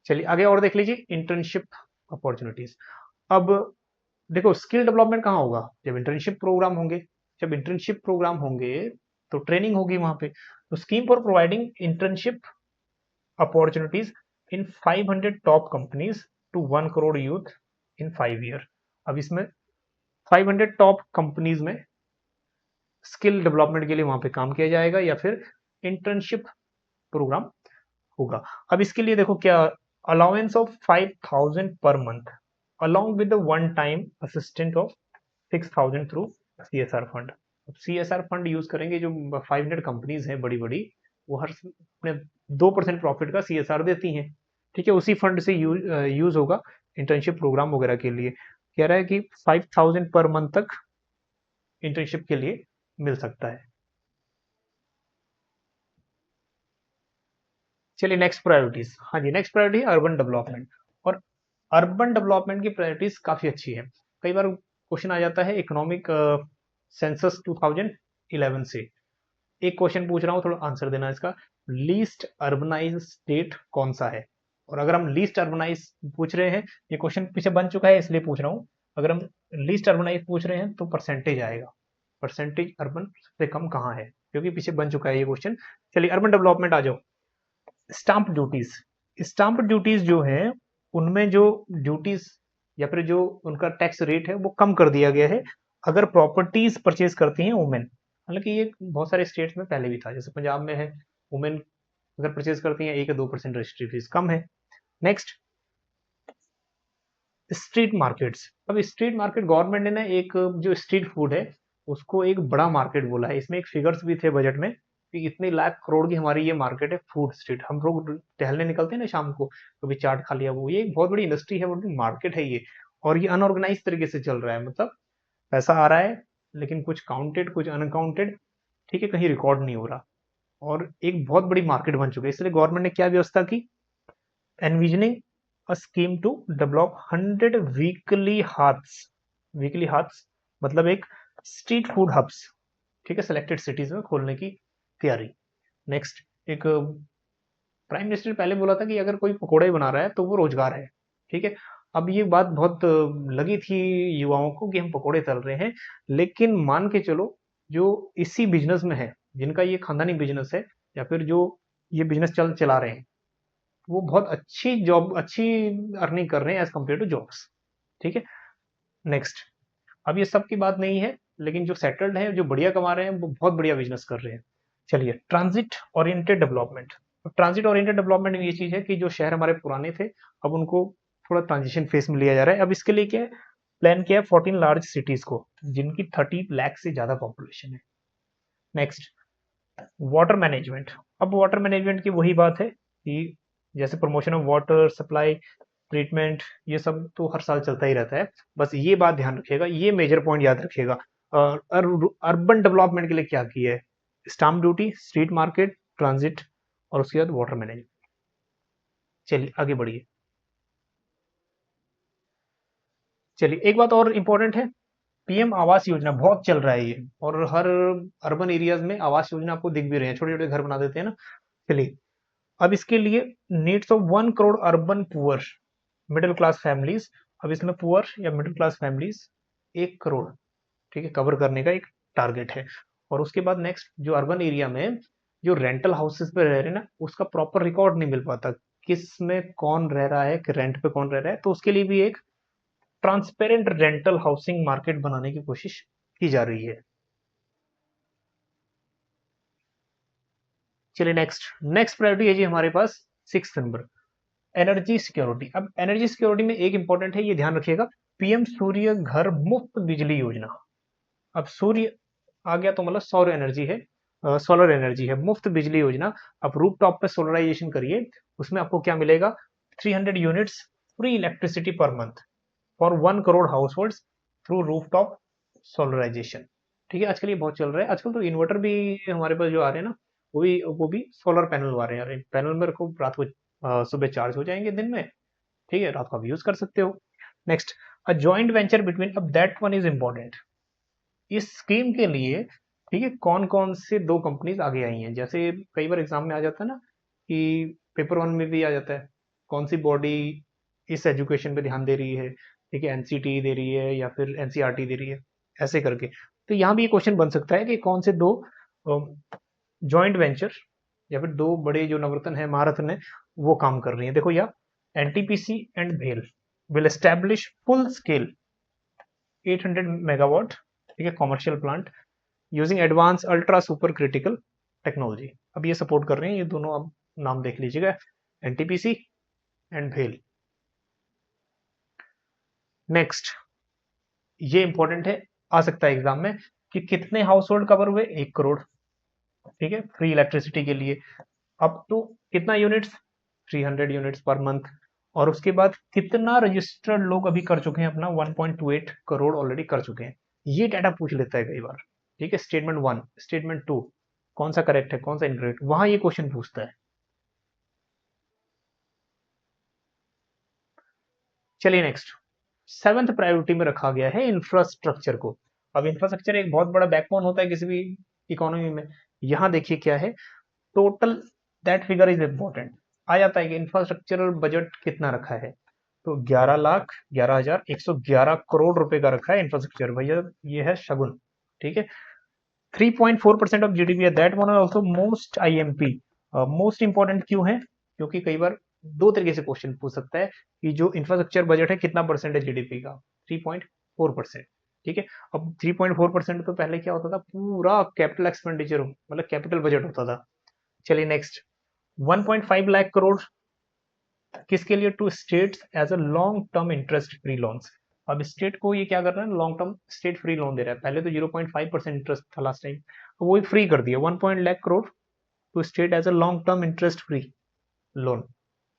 चलिए आगे और देख लीजिए, इंटर्नशिप अपॉर्चुनिटीज। अब देखो स्किल डेवलपमेंट कहाँ होगा, जब इंटर्नशिप प्रोग्राम होंगे। जब इंटर्नशिप प्रोग्राम होंगे तो ट्रेनिंग होगी वहां पे। तो scheme for providing internship opportunities in 500 top companies to 1 crore youth in 5 year. अब इसमें 500 टॉप कंपनीज में स्किल डेवलपमेंट के लिए वहां पे काम किया जाएगा या फिर इंटर्नशिप प्रोग्राम होगा। अब इसके लिए देखो क्या, allowance of 5,000 per month along with the one time assistant of 6,000 through CSR fund. अब सीएसआर फंड यूज करेंगे, जो 500 कंपनीज हैं बड़ी बड़ी, वो हर अपने 2% प्रॉफिट का सीएसआर देती हैं। ठीक है, उसी फंड से यूज होगा इंटर्नशिप प्रोग्राम वगैरह के लिए। कह रहा है कि 5,000 पर मंथ तक इंटर्नशिप के लिए मिल सकता है। चलिए नेक्स्ट प्रायोरिटीज, हाँ जी, नेक्स्ट प्रायोरिटी अर्बन डेवलपमेंट। और अर्बन डेवलपमेंट की प्रायोरिटीज काफी अच्छी है। कई बार क्वेश्चन आ जाता है इकोनॉमिक सेंसस 2011 से, एक क्वेश्चन पूछ रहा हूँ, थोड़ा आंसर देना इसका। लीस्ट अर्बनाइज स्टेट कौन सा है। और अगर हम लीस्ट अर्बनाइज पूछ रहे हैं, ये क्वेश्चन पीछे बन चुका है इसलिए पूछ रहा हूँ, अगर हम लीस्ट अर्बनाइज पूछ रहे हैं तो परसेंटेज आएगा, परसेंटेज अर्बन से कम कहाँ है, क्योंकि पीछे बन चुका है ये क्वेश्चन। चलिए अर्बन डेवलपमेंट आ जाओ। स्टाम्प ड्यूटीज, स्टाम्प ड्यूटीज जो है उनमें जो ड्यूटीज या फिर जो उनका टैक्स रेट है वो कम कर दिया गया है अगर प्रॉपर्टीज परचेज करती हैं वुमेन। हालांकि ये बहुत सारे स्टेट्स में पहले भी था, जैसे पंजाब में है वुमेन अगर परचेज करती हैं 1 या 2% रजिस्ट्री फीस कम है। Next, street markets. अब स्ट्रीट मार्केट गवर्नमेंट ने ना एक जो स्ट्रीट फूड है उसको एक बड़ा मार्केट बोला है। इसमें एक फिगर्स भी थे बजट में कि इतने लाख करोड़ की हमारी ये मार्केट है फूड स्ट्रीट। हम लोग टहलने निकलते हैं ना शाम को, कभी चाट खा लिया, वो ये एक बहुत बड़ी इंडस्ट्री है, बहुत बड़ी मार्केट है ये। और ये अनऑर्गेनाइज तरीके से चल रहा है, मतलब पैसा आ रहा है लेकिन कुछ काउंटेड कुछ अनकाउंटेड, ठीक है, कहीं रिकॉर्ड नहीं हो रहा। और एक बहुत बड़ी मार्केट बन चुकी है। इसलिए गवर्नमेंट ने क्या व्यवस्था की, envisioning a scheme to develop 100 weekly hearts मतलब एक स्ट्रीट फूड हब्स, ठीक है, सेलेक्टेड सिटीज में खोलने की तैयारी। नेक्स्ट, एक प्राइम मिनिस्टर ने पहले बोला था कि अगर कोई पकोड़े बना रहा है तो वो रोजगार है, ठीक है। अब ये बात बहुत लगी थी युवाओं को कि हम पकोड़े तल रहे हैं, लेकिन मान के चलो जो इसी बिजनेस में है, जिनका ये खानदानी बिजनेस है या फिर जो ये बिजनेस चला रहे हैं, वो बहुत अच्छी जॉब, अच्छी अर्निंग कर रहे हैं एज कम्पेयर टू जॉब्स, ठीक है। नेक्स्ट, अब ये सब की बात नहीं है, लेकिन जो सेटल्ड है, जो बढ़िया कमा रहे हैं, वो बहुत बढ़िया बिजनेस कर रहे हैं। चलिए, transit oriented development. Transit oriented development में ये चीज है कि जो शहर हमारे पुराने थे, अब उनको थोड़ा ट्रांजिशन फेस में लिया जा रहा है। अब इसके लिए क्या है, प्लान किया है 14 लार्ज सिटीज को जिनकी 30 लाख से ज्यादा पॉपुलेशन है। Next, water management. अब वाटर मैनेजमेंट की वही बात है कि जैसे promotion of water supply, treatment, ये सब तो हर साल चलता ही रहता है। बस ये बात ध्यान रखिएगा, ये मेजर पॉइंट याद रखिएगा। अर्बन डेवलपमेंट के लिए क्या किया है, stamp duty, street market, transit और उसके बाद वाटर मैनेजमेंट। चलिए आगे बढ़िए। चलिए, एक बात और इंपॉर्टेंट है, पीएम आवास योजना बहुत चल रहा है ये, और हर अर्बन एरियाज में आवास योजना आपको दिख भी रहे हैं, छोटे छोटे घर बना देते हैं ना। चलिए, अब इसके लिए needs of 1 crore urban poor middle class families. अब इसमें पुअर या मिडिल क्लास फैमिलीज 1 करोड़, ठीक है, कवर करने का एक टारगेट है। और उसके बाद नेक्स्ट, जो अर्बन एरिया में जो रेंटल हाउसेस पे रह रहे हैं ना, उसका प्रॉपर रिकॉर्ड नहीं मिल पाता, किस में कौन रह रहा है, रेंट पे कौन रह रहा है, तो उसके लिए भी एक ट्रांसपेरेंट रेंटल हाउसिंग मार्केट बनाने की कोशिश की जा रही है। चलिए, नेक्स्ट नेक्स्ट प्रायोरिटी है जी हमारे पास 6 नंबर, एनर्जी सिक्योरिटी। अब एनर्जी सिक्योरिटी में एक इंपॉर्टेंट है, ये ध्यान रखिएगा, पीएम सूर्य घर मुफ्त बिजली योजना। अब सूर्य आ गया तो मतलब सौर एनर्जी है, सोलर एनर्जी है, मुफ्त बिजली योजना। आप रूफ टॉप पे सोलराइजेशन करिए, उसमें आपको क्या मिलेगा, 300 units free electricity per month for 1 crore household through rooftop solarisation, ठीक है। आजकल ये बहुत चल रहा है, आजकल तो इन्वर्टर भी हमारे पास जो आ रहे हैं ना, वो भी सोलर पैनल आ रहे हैं। पैनल में रखो, रात को सुबह चार्ज हो जाएंगे दिन में, ठीक है, रात को आप यूज कर सकते हो। Next, a joint venture between, अब दैट वन इज इंपॉर्टेंट इस स्कीम के लिए, ठीक है। कौन कौन से दो कंपनीज आगे आई हैं, जैसे कई बार एग्जाम में आ जाता है ना कि पेपर वन में भी आ जाता है, कौन सी बॉडी इस एजुकेशन पे ध्यान दे रही है, ठीक है, एनसीटी दे रही है या फिर एनसीईआरटी दे रही है, ऐसे करके। तो यहाँ भी ये क्वेश्चन बन सकता है कि कौन से दो जॉइंट वेंचर या फिर दो बड़े जो नवरत्न है, महारत्न है, वो काम कर रही है। देखो यहाँ, एनटीपीसी एंड भेल will establish full scale 800 megawatt, ठीक है, commercial plant using advance ultra super critical technology. अब ये सपोर्ट कर रहे हैं, ये दोनों अब नाम देख लीजिएगा, एनटीपीसी एंड भेल। नेक्स्ट, ये इंपॉर्टेंट है, आ सकता है एग्जाम में कि कितने हाउस होल्ड कवर हुए, 1 करोड़, ठीक है, फ्री इलेक्ट्रिसिटी के लिए। अप टू कितना यूनिट्स, 300 यूनिट्स पर मंथ। और उसके बाद कितना रजिस्टर्ड लोग अभी कर चुके हैं अपना, 1.28 करोड़ ऑलरेडी कर चुके हैं। ये डाटा पूछ लेता है कई बार, ठीक है। स्टेटमेंट वन, स्टेटमेंट टू, कौन सा करेक्ट है, कौन सा इनकरेक्ट, वहां ये क्वेश्चन पूछता है। चलिए, नेक्स्ट, सेवंथ प्रायोरिटी में रखा गया है इंफ्रास्ट्रक्चर को। अब इंफ्रास्ट्रक्चर एक बहुत बड़ा बैकबोन होता है किसी भी इकोनॉमी में। यहां देखिए क्या है, total, that figure is important, आ जाता है कि इंफ्रास्ट्रक्चरल बजट कितना रखा है, तो 11,11,111 करोड़ रुपए का रखा है इंफ्रास्ट्रक्चर। भैया ये है शगुन, ठीक है। 3.4% ऑफ जीडीपी है, that one also most IMP. Most important क्यों है, क्योंकि कई बार दो तरीके से क्वेश्चन पूछ सकता है कि जो इंफ्रास्ट्रक्चर बजट है कितना परसेंट है जीडीपी का, 3.4%, ठीक है। अब 3.4% तो पहले क्या होता था, पूरा कैपिटल एक्सपेंडिचर मतलब कैपिटल बजट होता था। चलिए, नेक्स्ट, 1.5 लाख करोड़ किसके लिए? To states as a long term interest free loans. अब स्टेट को ये क्या कर रहा है? Long term state free loan दे रहा है। पहले तो 0.5% इंटरेस्ट था लास्ट टाइम, तो वो फ्री कर दिया। 1 lakh crore to state as a long term interest free loan.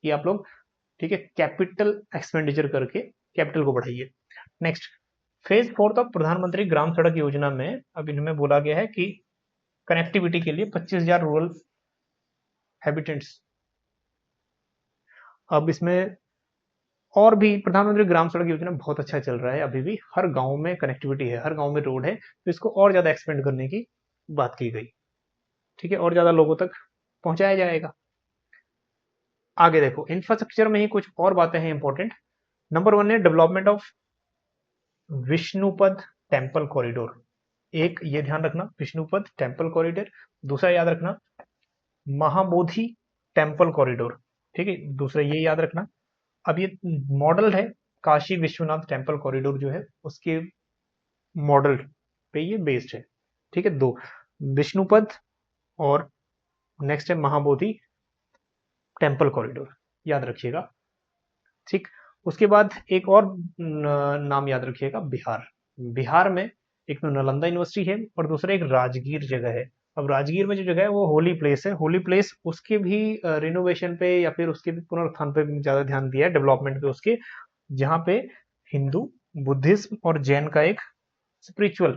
ये आप लोग, ठीक है, कैपिटल एक्सपेंडिचर करके कैपिटल को बढ़ाइए। नेक्स्ट, फेज 4 ऑफ प्रधानमंत्री ग्राम सड़क योजना में अब इनमें बोला गया है कि कनेक्टिविटी के लिए 25,000 रूरल हैबिटेंट्स। अब इसमें और भी प्रधानमंत्री ग्राम सड़क योजना बहुत अच्छा चल रहा है, अभी भी हर गांव में कनेक्टिविटी है, हर गांव में रोड है, तो इसको और ज्यादा एक्सपेंड करने की बात की गई। ठीक है, और ज्यादा लोगों तक पहुंचाया जाएगा। आगे देखो, इंफ्रास्ट्रक्चर में ही कुछ और बातें हैं इंपॉर्टेंट। नंबर 1 है development of Vishnupad temple corridor. एक ये ध्यान रखना, विष्णुपद टेम्पल कॉरिडोर। दूसरा याद रखना, महाबोधि टेम्पल कॉरिडोर। ठीक है, दूसरा ये याद रखना। अब ये मॉडल है काशी विश्वनाथ टेम्पल कॉरिडोर, जो है उसके मॉडल पे ये बेस्ड है। ठीक है, दो विष्णुपद और नेक्स्ट है महाबोधि टेम्पल कॉरिडोर, याद रखिएगा। ठीक, उसके बाद एक और नाम याद रखिएगा, बिहार। बिहार में एक तो नालंदा यूनिवर्सिटी है और दूसरा एक राजगीर जगह है। अब राजगीर में जो जगह है वो होली प्लेस है। होली प्लेस उसके भी रिनोवेशन पे या फिर उसके भी पुनरुत्थान पे ज्यादा ध्यान दिया है, डेवलपमेंट पे उसके, जहाँ पे हिंदू, बुद्धिज्म और जैन का एक स्पिरिचुअल,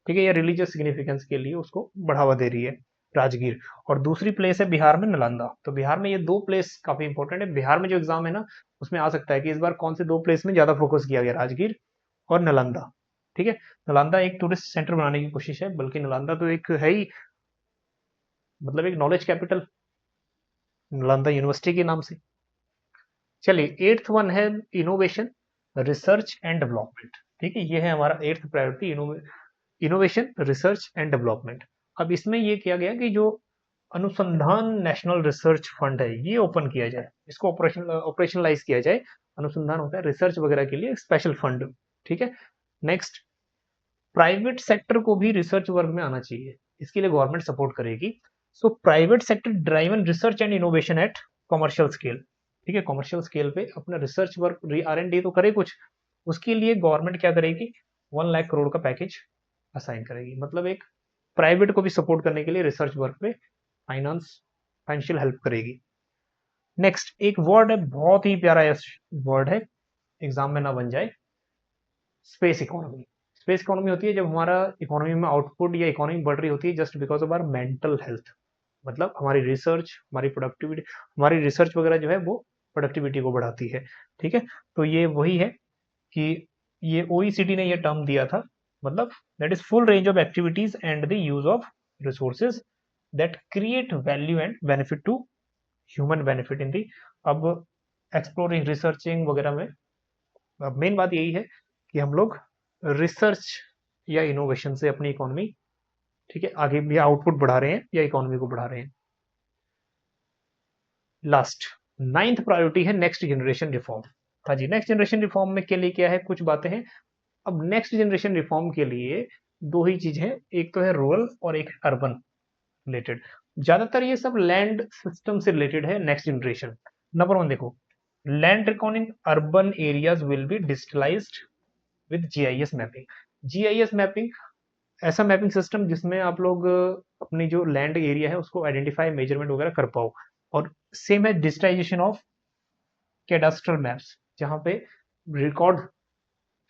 ठीक है, या रिलीजियस सिग्निफिकेंस के लिए उसको बढ़ावा दे रही है राजगीर। और दूसरी प्लेस है बिहार में नालंदा। तो बिहार में ये दो प्लेस काफी इंपॉर्टेंट है। बिहार में जो एग्जाम है ना, उसमें आ सकता है कि इस बार कौन से दो प्लेस में ज्यादा फोकस किया गया, राजगीर और नालंदा। ठीक है, नालंदा एक टूरिस्ट सेंटर बनाने की कोशिश है, बल्कि नालंदा तो एक है ही, मतलब एक नॉलेज कैपिटल, नालंदा यूनिवर्सिटी के नाम से। चलिए, एट्थ वन है इनोवेशन, रिसर्च एंड डेवलपमेंट। ठीक है, ये है हमारा eighth priority, innovation, research and development. अब इसमें ये किया गया कि जो अनुसंधान नेशनल रिसर्च फंड है, ये ओपन किया जाए, इसको ऑपरेशनलाइज किया जाए। अनुसंधान होता है रिसर्च वगैरह के लिए स्पेशल फंड। ठीक है, नेक्स्ट, प्राइवेट सेक्टर को भी रिसर्च वर्क में आना चाहिए, इसके लिए गवर्नमेंट सपोर्ट करेगी। So private sector driven research and innovation at commercial scale. ठीक है, कमर्शियल स्केल पे अपना रिसर्च वर्क, R&D तो करे कुछ, उसके लिए गवर्नमेंट क्या करेगी? 1 लाख करोड़ का पैकेज असाइन करेगी। मतलब एक प्राइवेट को भी सपोर्ट करने के लिए रिसर्च वर्क पे फाइनेंशियल हेल्प करेगी। नेक्स्ट, एक वर्ड है, बहुत ही प्यारा वर्ड है, एग्जाम में ना बन जाए, स्पेस इकोनॉमी। स्पेस इकोनॉमी होती है जब हमारा इकोनॉमी में आउटपुट या इकोनॉमी बढ़ रही होती है just because of our mental health. मतलब हमारी रिसर्च, हमारी प्रोडक्टिविटी, हमारी रिसर्च वगैरह जो है वो प्रोडक्टिविटी को बढ़ाती है। ठीक है, तो ये वही है कि ये OECD ने ये टर्म दिया था, मतलब that is full range of activities and the use of resources that create value and benefit to human benefit in the. अब एक्सप्लोरिंग, रिसर्चिंग वगैरह में अब मेन बात यही है कि हम लोग रिसर्च या इनोवेशन से अपनी इकोनॉमी, ठीक है, आगे भी आउटपुट बढ़ा रहे हैं या इकोनॉमी को बढ़ा रहे हैं। लास्ट, नाइन्थ प्रायोरिटी है नेक्स्ट जनरेशन रिफॉर्म। हाँ जी, नेक्स्ट जनरेशन रिफॉर्म में के लिए क्या है, कुछ बातें हैं। अब नेक्स्ट जनरेशन रिफॉर्म के लिए दो ही चीज है, एक तो है रूरल और एक अर्बन रिलेटेड। ज्यादातर ये सब लैंड सिस्टम से रिलेटेड है नेक्स्ट जनरेशन। नंबर 1 देखो, land recording urban areas will be digitalised with GIS mapping. GIS mapping ऐसा मैपिंग सिस्टम जिसमें आप लोग अपनी जो लैंड एरिया है उसको आइडेंटिफाई, मेजरमेंट वगैरह कर पाओ। और सेम है डिजिटाइजेशन ऑफ कैडास्ट्रल मैप्स, जहाँ पे रिकॉर्ड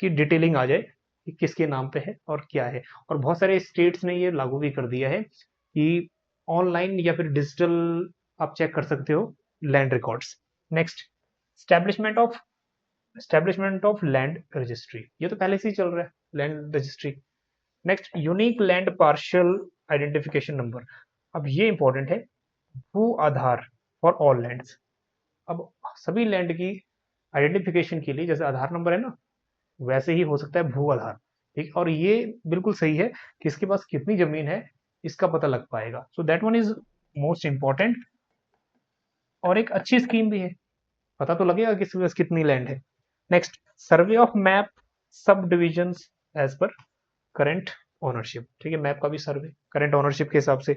की डिटेलिंग आ जाए कि किसके नाम पे है और क्या है। और बहुत सारे स्टेट्स ने ये लागू भी कर दिया है कि ऑनलाइन या फिर डिजिटल आप चेक कर सकते हो land records. Next, establishment of land registry, ये तो पहले से ही चल रहा है, land registry. Next, unique land partial identification number. अब ये इंपॉर्टेंट है, भू आधार फॉर ऑल लैंड्स। अब सभी लैंड की आइडेंटिफिकेशन के लिए जैसे आधार नंबर है ना, वैसे ही हो सकता है भू आधार। ठीक, और ये बिल्कुल सही है कि इसके पास कितनी जमीन है इसका पता लग पाएगा। So that one is most important और एक अच्छी स्कीम भी है, पता तो लगेगा किसके पास कितनी लैंड है। Next, survey of map subdivision as per current ownership. ठीक है, मैप का भी सर्वे करंट ओनरशिप के हिसाब से।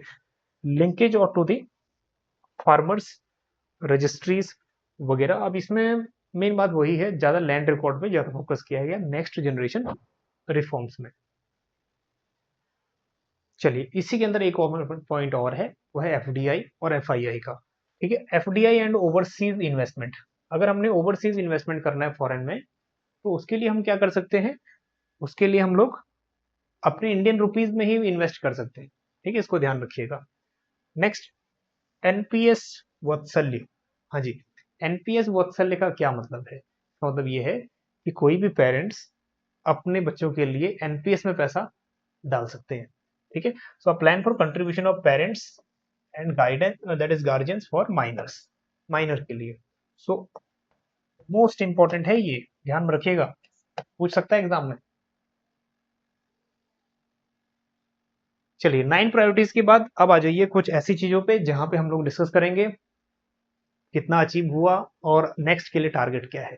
लिंकेज और टू दी फार्मर्स, रजिस्ट्रीज वगैरह। अब इसमें मेन बात वही है, ज्यादा लैंड रिकॉर्ड पे ज्यादा फोकस किया गया नेक्स्ट जनरेशन रिफॉर्म्स में। चलिए इसी के अंदर एक और पॉइंट और है, वो है एफडीआई और एफआईआई का। ठीक है, एफडीआई एंड ओवरसीज इन्वेस्टमेंट। अगर हमने ओवरसीज इन्वेस्टमेंट करना है फॉरेन में, तो उसके लिए हम क्या कर सकते हैं, उसके लिए हम लोग अपने इंडियन रुपीज में ही इन्वेस्ट कर सकते हैं। ठीक है, इसको ध्यान रखिएगा। Next, NPS Vatsalya. हाँ जी, एनपीएस वत्सल्य का क्या मतलब है? मतलब ये है कि कोई भी पेरेंट्स अपने बच्चों के लिए एनपीएस में पैसा डाल सकते हैं। ठीक है, so plan for contribution of parents and guidance, that is guardians for minors, minor के लिए। सो मोस्ट इंपॉर्टेंट है ये, ध्यान में रखिएगा, पूछ सकता है एग्जाम में। चलिए 9 प्रायोरिटीज के बाद अब आ जाइए कुछ ऐसी चीजों पे जहां पे हम लोग डिस्कस करेंगे कितना अचीव हुआ और नेक्स्ट के लिए टारगेट क्या है।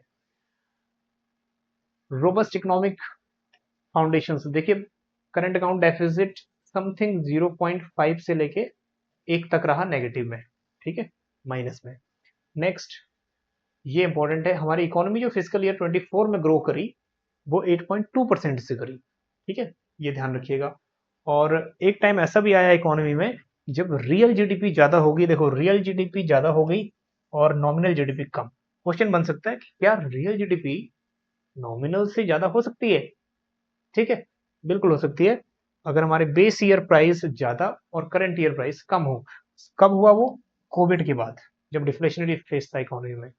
Robust economic foundation. देखिए, करंट अकाउंट डेफिसिट समथिंग 0.5 से लेके 1 तक रहा नेगेटिव में। ठीक है, माइनस में। नेक्स्ट, ये इंपॉर्टेंट है, हमारी इकोनॉमी जो फिजिकल ईयर 24 में ग्रो करी वो 8.2% से करी। ठीक है, ये ध्यान रखिएगा। और एक टाइम ऐसा भी आया इकोनॉमी में जब रियल जीडीपी ज्यादा होगी। देखो, रियल जीडीपी ज्यादा हो गई और नॉमिनल जीडीपी कम। क्वेश्चन बन सकता है कि क्या रियल जीडीपी नॉमिनल से ज्यादा हो सकती है? ठीक है, बिल्कुल हो सकती है, अगर हमारे बेस ईयर प्राइस ज्यादा और करंट ईयर प्राइस कम हो। कब हुआ वो? कोविड के बाद, जब डिफ्लेशनरी फेस था इकोनॉमी में।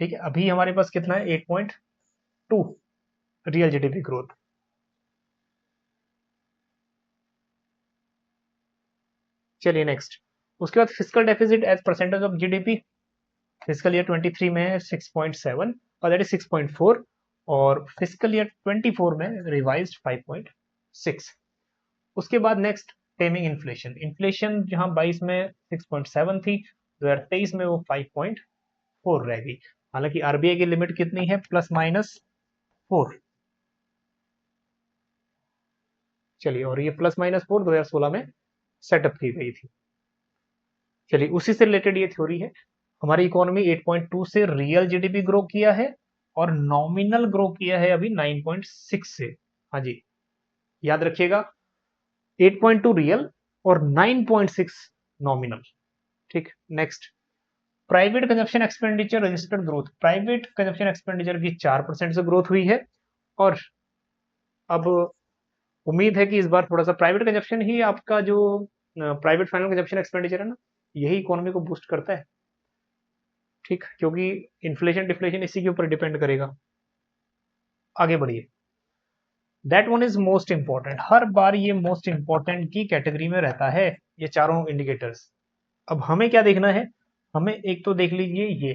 ठीक है, अभी हमारे पास कितना है? 8.2 रियल जीडीपी ग्रोथ। चलिए नेक्स्ट, उसके बाद physical deficit as percentage of GDP. Physical year 23 में 6.7 और दैट इज 6.4, और फिजिकल ईयर 24 में रिवाइज्ड 5.6। उसके बाद नेक्स्ट, टेमिंग इन्फ्लेशन। इन्फ्लेशन जहां 22 में 6.7 थी, 2023 में वो 5.4 रह गई। हालांकि आरबीआई की लिमिट कितनी है? +-4। चलिए, और ये +-4 2016 में सेटअप की गई थी। चलिए, उसी से रिलेटेड ये थ्योरी है। हमारी इकोनॉमी 8.2 से रियल जीडीपी ग्रो किया है और नॉमिनल ग्रो किया है अभी 9.6 से। हाँ जी, याद रखिएगा, 8.2 रियल और 9.6 नॉमिनल। ठीक, next, private consumption expenditure registered growth. Private consumption expenditure की 4% से ग्रोथ हुई है। और अब उम्मीद है कि इस बार थोड़ा सा प्राइवेट कंजप्शन ही आपका जो प्राइवेट फाइनल कंजप्शन एक्सपेंडिचर है ना, यही इकोनॉमी को बूस्ट करता है। ठीक, क्योंकि इन्फ्लेशन डिफ्लेशन इसी के ऊपर डिपेंड करेगा। आगे बढ़िए, that one is most important. हर बार ये मोस्ट इंपॉर्टेंट की कैटेगरी में रहता है, ये चारों इंडिकेटर्स। अब हमें क्या देखना है? हमें एक तो देख लीजिए ये,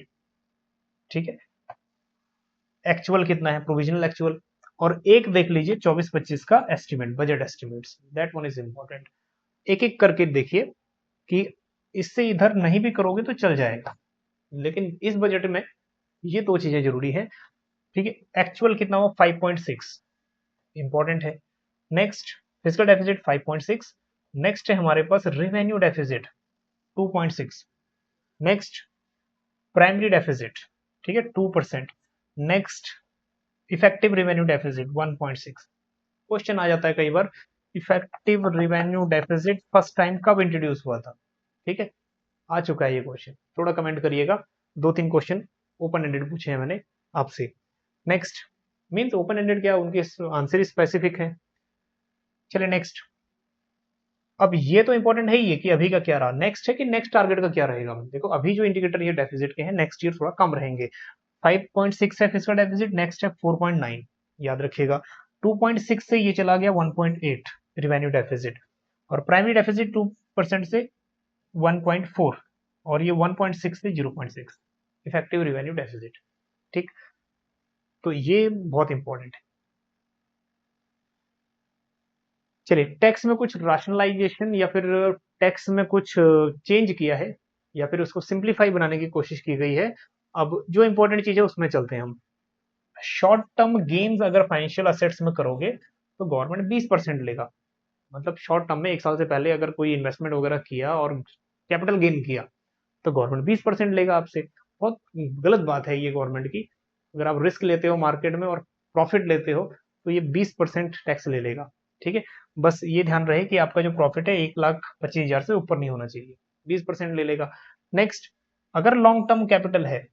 ठीक है, एक्चुअल कितना है, प्रोविजनल एक्चुअल। और एक देख लीजिए 24-25 का estimate, budget estimates. That one is important. एक एक करके देखिए कि इससे इधर नहीं भी करोगे तो चल जाएगा, लेकिन इस बजट में ये दो चीजें जरूरी है। ठीक है, एक्चुअल कितना हो? 5.6 इंपॉर्टेंट है। Next, physical deficit 5.6। नेक्स्ट है हमारे पास revenue deficit 2.6। Next, primary deficit, ठीक है, 2%। Next, effective revenue deficit 1.6। Question आ जाता है कई बार, effective revenue deficit first time कब इंट्रोड्यूस हुआ था? ठीक है, आ चुका है ये क्वेश्चन, थोड़ा कमेंट करिएगा। 2-3 क्वेश्चन ओपन एंडेड पूछे हैं मैंने आपसे। नेक्स्ट, मीन्स ओपन एंडेड क्या, उनके आंसर स्पेसिफिक है। चलिए नेक्स्ट, अब ये तो इंपॉर्टेंट है ही है कि अभी का क्या रहा। नेक्स्ट है कि नेक्स्ट टारगेट का क्या रहेगा। देखो, अभी जो इंडिकेटर ये डेफिसिट के हैं, नेक्स्ट ईयर थोड़ा कम रहेंगे। 5.6 है फिजिकल डेफिसिट, नेक्स्ट है 4.9, याद रखिएगा। 2.6 से ये चला गया 1.8 रिवेन्यू डेफिसिट, और प्राइमरी डेफिसिट 2% से 1.4, और ये 1.6 से 0.6 इफेक्टिव रिवेन्यू डेफिसिट। ठीक, तो ये बहुत इंपॉर्टेंट है। चलिए, टैक्स में कुछ राशनलाइजेशन या फिर टैक्स में कुछ चेंज किया है, या फिर उसको सिंप्लीफाई बनाने की कोशिश की गई है। अब जो इंपॉर्टेंट चीज है उसमें चलते हैं हम। शॉर्ट टर्म गेन्स अगर फाइनेंशियल असेट्स में करोगे तो गवर्नमेंट 20% लेगा। मतलब शॉर्ट टर्म में 1 साल से पहले अगर कोई इन्वेस्टमेंट वगैरह किया और कैपिटल गेन किया, तो गवर्नमेंट 20% लेगा आपसे। बहुत गलत बात है ये गवर्नमेंट की। अगर आप रिस्क लेते हो मार्केट में और प्रॉफिट लेते हो तो ये 20% टैक्स ले लेगा। ठीक है, बस ये ध्यान रहे कि आपका जो प्रॉफिट है 1,25,000 से ऊपर नहीं होना चाहिए, 20% ले लेगा। नेक्स्ट, अगर लॉन्ग टर्म कैपिटल है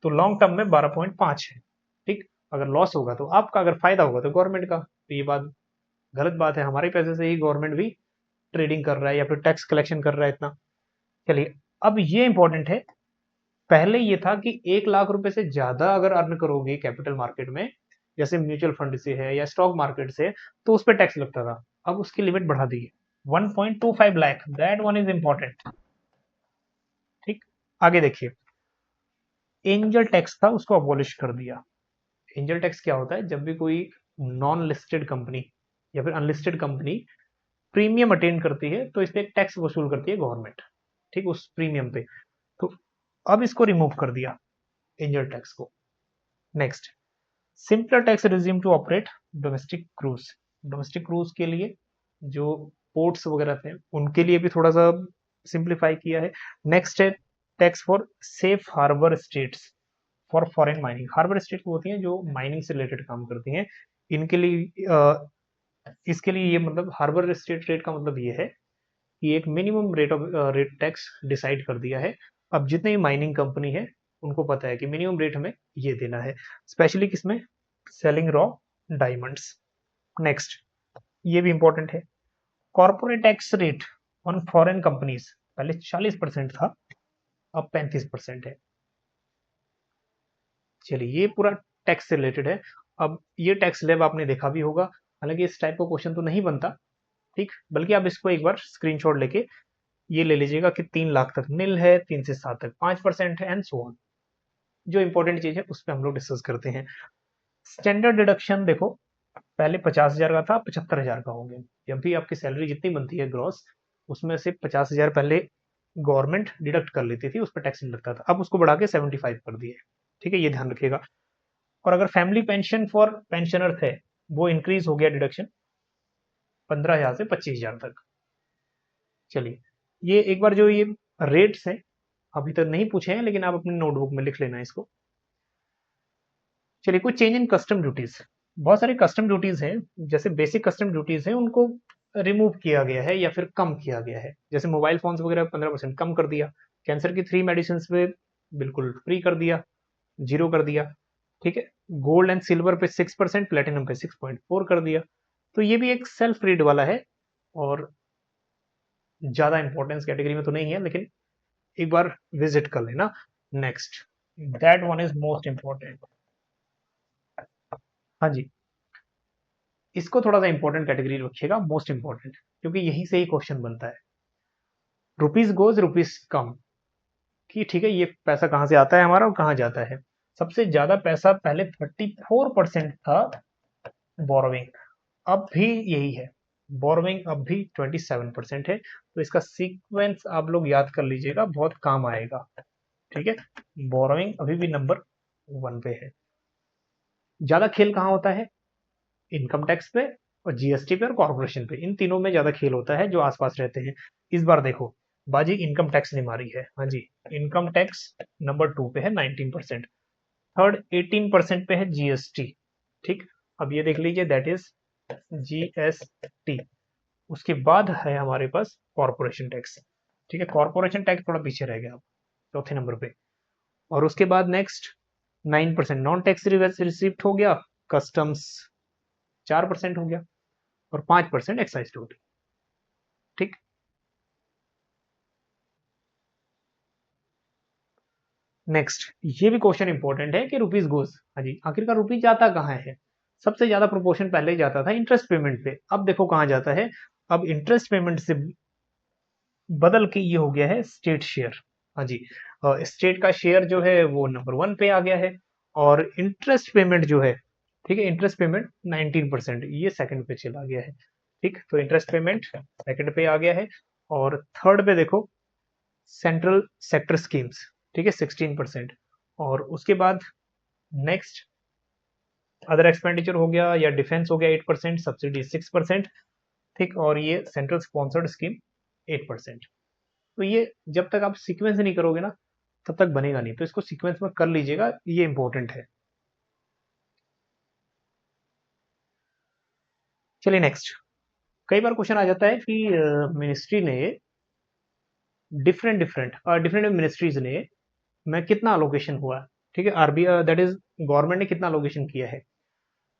तो लॉन्ग टर्म में 12.5 है। ठीक, अगर लॉस होगा तो आपका, अगर फायदा होगा तो गवर्नमेंट का। तो ये बात गलत बात है, हमारे पैसे से ही गवर्नमेंट भी ट्रेडिंग कर रहा है या फिर टैक्स कलेक्शन कर रहा है इतना। चलिए, अब ये इंपॉर्टेंट है, पहले ये था कि 1 लाख रुपए से ज्यादा अगर अर्न करोगे कैपिटल मार्केट में, जैसे म्यूचुअल फंड से है या स्टॉक मार्केट से, तो उस पर टैक्स लगता था। अब उसकी लिमिट बढ़ा दी है 1.25 lakh, that one is important. ठीक, आगे देखिए, एंजल टैक्स था उसको अबॉलिश कर दिया। एंजल टैक्स क्या होता है? जब भी कोई नॉन लिस्टेड कंपनी या फिर अनलिस्टेड कंपनी प्रीमियम अटेंड करती है तो इस पे एक टैक्स वसूल करती है गवर्नमेंट, ठीक, उस प्रीमियम पे। तो अब इसको रिमूव कर दिया, एंजल टैक्स को। Next, simpler tax regime to operate domestic cruise. Domestic cruise के लिए जो पोर्ट्स वगैरह थे उनके लिए भी थोड़ा सा सिंप्लीफाई किया है। नेक्स्ट है tax for safe harbour states for foreign mining. Harbour state होती हैं जो माइनिंग से रिलेटेड काम करती हैं, इनके लिए इसके लिए ये मतलब हार्बर स्टेट रेट का मतलब ये है कि एक मिनिमम रेट टैक्स डिसाइड कर दिया है। अब जितने भी माइनिंग कंपनी है उनको पता है कि मिनिमम रेट हमें ये देना है, स्पेशली किसमें? Selling raw diamonds. नेक्स्ट, ये भी इंपॉर्टेंट है, corporate tax rate on foreign companies पहले 40% था, अब 35% है। चलिए, ये पूरा टैक्स से रिलेटेड है। अब ये टैक्स स्लैब आपने देखा भी होगा, हालांकि इस टाइप का क्वेश्चन तो नहीं बनता, ठीक, बल्कि आप इसको एक बार स्क्रीनशॉट लेके ये ले लीजिएगा कि 3 लाख तक नील है, 3 से 7 तक 5% है, एंड सो ऑन। जो इंपॉर्टेंट चीज है उस पर हम लोग डिस्कस करते हैं। स्टैंडर्ड डिडक्शन देखो, पहले 50,000 का था, 75,000 का हो गया। जब भी आपकी सैलरी जितनी बनती है ग्रॉस, उसमें से 50,000 पहले गवर्नमेंट डिडक्ट कर लेती थी, उस पर टैक्स नहीं लगता था, अब उसको बढ़ा के 75 कर दिए। ठीक है, ये ध्यान रखिएगा। और अगर फैमिली पेंशन फॉर पेंशनर है वो इंक्रीज हो गया डिडक्शन 15,000 से 25,000 तक। चलिए, ये एक बार जो ये रेट्स हैं अभी तक नहीं पूछे हैं, लेकिन आप अपने नोटबुक में लिख लेना इसको। चलिए, कुछ चेंज इन कस्टम ड्यूटीज। बहुत सारी कस्टम ड्यूटीज हैं, जैसे बेसिक कस्टम ड्यूटीज हैं उनको रिमूव किया गया है या फिर कम किया गया है। जैसे मोबाइल फोन्स वगैरह 15% कम कर दिया, कैंसर की 3 मेडिसिन पे बिल्कुल फ्री कर दिया, 0 कर दिया। ठीक है, गोल्ड एंड सिल्वर पे 6%, प्लेटिनम पे 6.4 कर दिया। तो ये भी एक सेल्फ रीड वाला है और ज्यादा इंपॉर्टेंस कैटेगरी में तो नहीं है, लेकिन एक बार विजिट कर लेना। Next, that one is most important. हाँ जी, इसको थोड़ा सा इंपॉर्टेंट कैटेगरी रखिएगा, मोस्ट इंपॉर्टेंट, क्योंकि यहीं से ही क्वेश्चन बनता है। रुपीज गोज रुपीज कम, कि ठीक है ये पैसा कहाँ से आता है हमारा और कहाँ जाता है। सबसे ज्यादा पैसा पहले 34% था बोरोविंग, अब भी यही है। बोरोविंग अब भी 27% है। तो इसका सीक्वेंस आप लोग याद कर लीजिएगा, बहुत काम आएगा। ठीक है, बोरोविंग अभी भी नंबर 1 पे है। ज्यादा खेल कहाँ होता है? इनकम टैक्स पे और जीएसटी पे और कॉर्पोरेशन पे, इन तीनों में ज्यादा खेल होता है जो आसपास रहते हैं। इस बार देखो, बाजी इनकम टैक्स ने मारी है। हाँ जी, इनकम टैक्स नंबर 2 पे है 19%, थर्ड 18% पे है जीएसटी। ठीक, अब ये देख लीजिए, दैट इज जीएसटी। उसके बाद है हमारे पास कॉर्पोरेशन टैक्स। ठीक है, कॉर्पोरेशन टैक्स थोड़ा पीछे रह गया, चौथे नंबर पे। और उसके बाद नेक्स्ट 9% नॉन टैक्स रिसिप्ट हो गया, कस्टम्स 4% हो गया, और 5% एक्साइज ड्यूटी। ठीक, नेक्स्ट, ये भी क्वेश्चन इंपॉर्टेंट है कि रुपीज गोज, हाँ जी, आखिरकार रुपीज जाता कहाँ है? सबसे ज्यादा प्रोपोर्शन पहले जाता था इंटरेस्ट पेमेंट पे, अब देखो कहाँ जाता है। अब इंटरेस्ट पेमेंट से बदल के ये हो गया है स्टेट शेयर। हाँ जी, स्टेट का शेयर जो है वो नंबर 1 पे आ गया है, और इंटरेस्ट पेमेंट जो है, ठीक है, इंटरेस्ट पेमेंट 19%, ये सेकंड पे चला गया है। ठीक, तो इंटरेस्ट पेमेंट सेकंड पे आ गया है। और थर्ड पे देखो सेंट्रल सेक्टर स्कीम्स, ठीक है, 16%। और उसके बाद नेक्स्ट अदर एक्सपेंडिचर हो गया या डिफेंस हो गया 8%, सब्सिडी 6%। ठीक, और ये सेंट्रल स्पॉन्सर्ड स्कीम 8%। तो ये जब तक आप सीक्वेंस नहीं करोगे ना तब तक बनेगा नहीं, तो इसको सीक्वेंस में कर लीजिएगा, ये इंपॉर्टेंट है। चलिए नेक्स्ट। कई बार क्वेश्चन आ जाता है कि मिनिस्ट्री ने डिफरेंट मिनिस्ट्रीज ने में कितना अलोकेशन हुआ, ठीक है, आरबीआई दैट इज गवर्नमेंट ने कितना अलोकेशन किया है।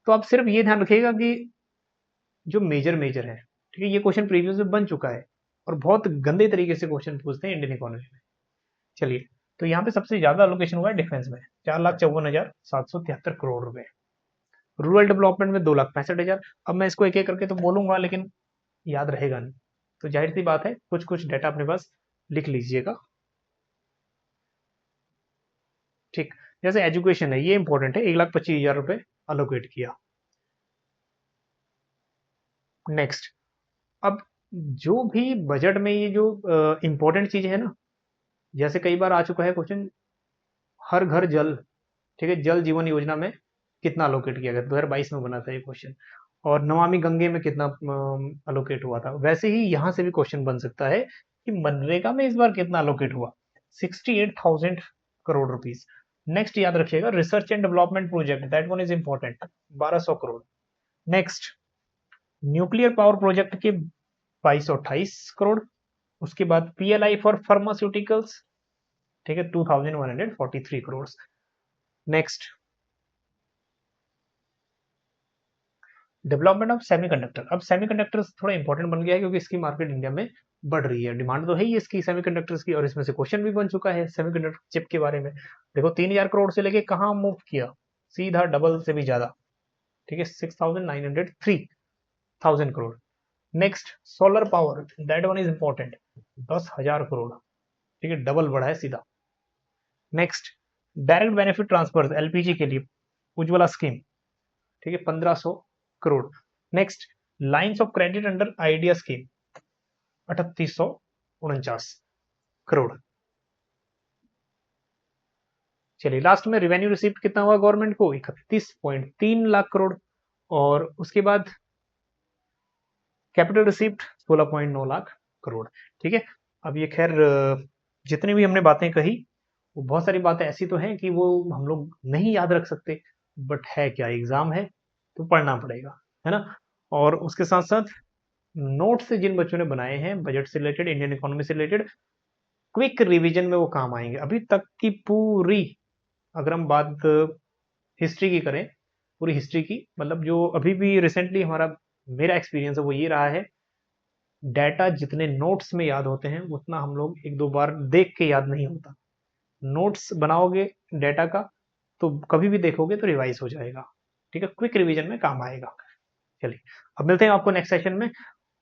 तो आप सिर्फ ये ध्यान रखिएगा कि जो मेजर है, ठीक है, ये क्वेश्चन प्रीवियस में बन चुका है और बहुत गंदे तरीके से क्वेश्चन पूछते हैं इंडियन इकोनॉमी में। चलिए, तो यहाँ पे सबसे ज्यादा अलोकेशन हुआ है डिफेंस में, 4,54,773 करोड़ रुपए। रूरल डेवलपमेंट में 2,65,000। अब मैं इसको एक एक करके तो बोलूंगा लेकिन याद रहेगा नहीं, तो जाहिर सी बात है कुछ कुछ डाटा अपने पास लिख लीजिएगा। ठीक, जैसे एजुकेशन है, ये इंपॉर्टेंट है, 1,25,000 रुपए अलोकेट किया। नेक्स्ट, अब जो भी बजट में ये जो इंपॉर्टेंट चीजें है ना, जैसे कई बार आ चुका है क्वेश्चन, हर घर जल, ठीक है, जल जीवन योजना में कितना अलोकेट किया गया, 2022 में बना था ये क्वेश्चन, और नमामि गंगे में कितना अलोकेट हुआ था। वैसे ही यहाँ से भी क्वेश्चन बन सकता है कि मनरेगा में इस बार कितना अलोकेट हुआ, 68,000 करोड़ रुपीज। नेक्स्ट याद रखिएगा, research and development project, that one is important, 1,200 crore. Next, nuclear power project के 2,228 करोड़। उसके बाद पीएलआई फॉर फार्मास्यूटिकल्स, ठीक है, 2,143 crore. Next, development of semiconductor. अब सेमीकंडक्टर्स थोड़ा इंपॉर्टेंट बन गया है क्योंकि इसकी मार्केट इंडिया में बढ़ रही है, डिमांड तो है ही इसकी सेमीकंडक्टर्स की, और इसमें से क्वेश्चन भी बन चुका है सेमीकंडक्टर चिप के बारे में। देखो 3,000 करोड़ से लेके कहाँ मूव किया, सीधा डबल से भी ज्यादा, ठीक है, 6,903,000 crore. Next, solar power, that one is important, 10,000 crore, ठीक है, डबल बढ़ा है सीधा। Next, direct benefit transfer LPG के लिए उज्ज्वला स्कीम, ठीक है, 1,500 crore. Next, lines of credit under idea scheme, 3,849 crore. चलिए लास्ट में रेवेन्यू रिसीप्ट कितना हुआ गवर्नमेंट को, 31.3 लाख करोड़। और उसके बाद कैपिटल रिसीप्ट 16.9 लाख करोड़। ठीक है, अब ये खैर जितनी भी हमने बातें कही, वो बहुत सारी बातें ऐसी तो हैं कि वो हम लोग नहीं याद रख सकते, बट है क्या, एग्जाम है तो पढ़ना पड़ेगा, है ना। और उसके साथ साथ नोट्स से जिन बच्चों ने बनाए हैं बजट से रिलेटेड, इंडियन इकोनॉमी से रिलेटेड, क्विक रिवीजन में वो काम आएंगे। अभी तक की पूरी, अगर हम बात हिस्ट्री की करें, पूरी हिस्ट्री की, मतलब जो अभी भी रिसेंटली हमारा मेरा एक्सपीरियंस है वो ये रहा है, डाटा जितने नोट्स में याद होते हैं उतना हम लोग एक दो बार देख के याद नहीं होता। नोट्स बनाओगे डाटा का तो कभी भी देखोगे तो रिवाइज हो जाएगा, ठीक है, क्विक रिवीजन में काम आएगा। चलिए, अब मिलते हैं आपको नेक्स्ट सेशन में,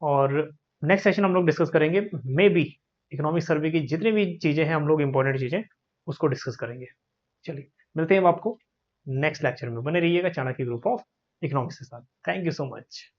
और नेक्स्ट सेशन हम लोग डिस्कस करेंगे मे बी इकोनॉमिक सर्वे की जितनी भी चीजें हैं, हम लोग इंपॉर्टेंट चीजें उसको डिस्कस करेंगे। चलिए मिलते हैं अब आपको नेक्स्ट लेक्चर में, बने रहिएगा चाणक्य ग्रुप ऑफ इकोनॉमिक्स के साथ। Thank you so much.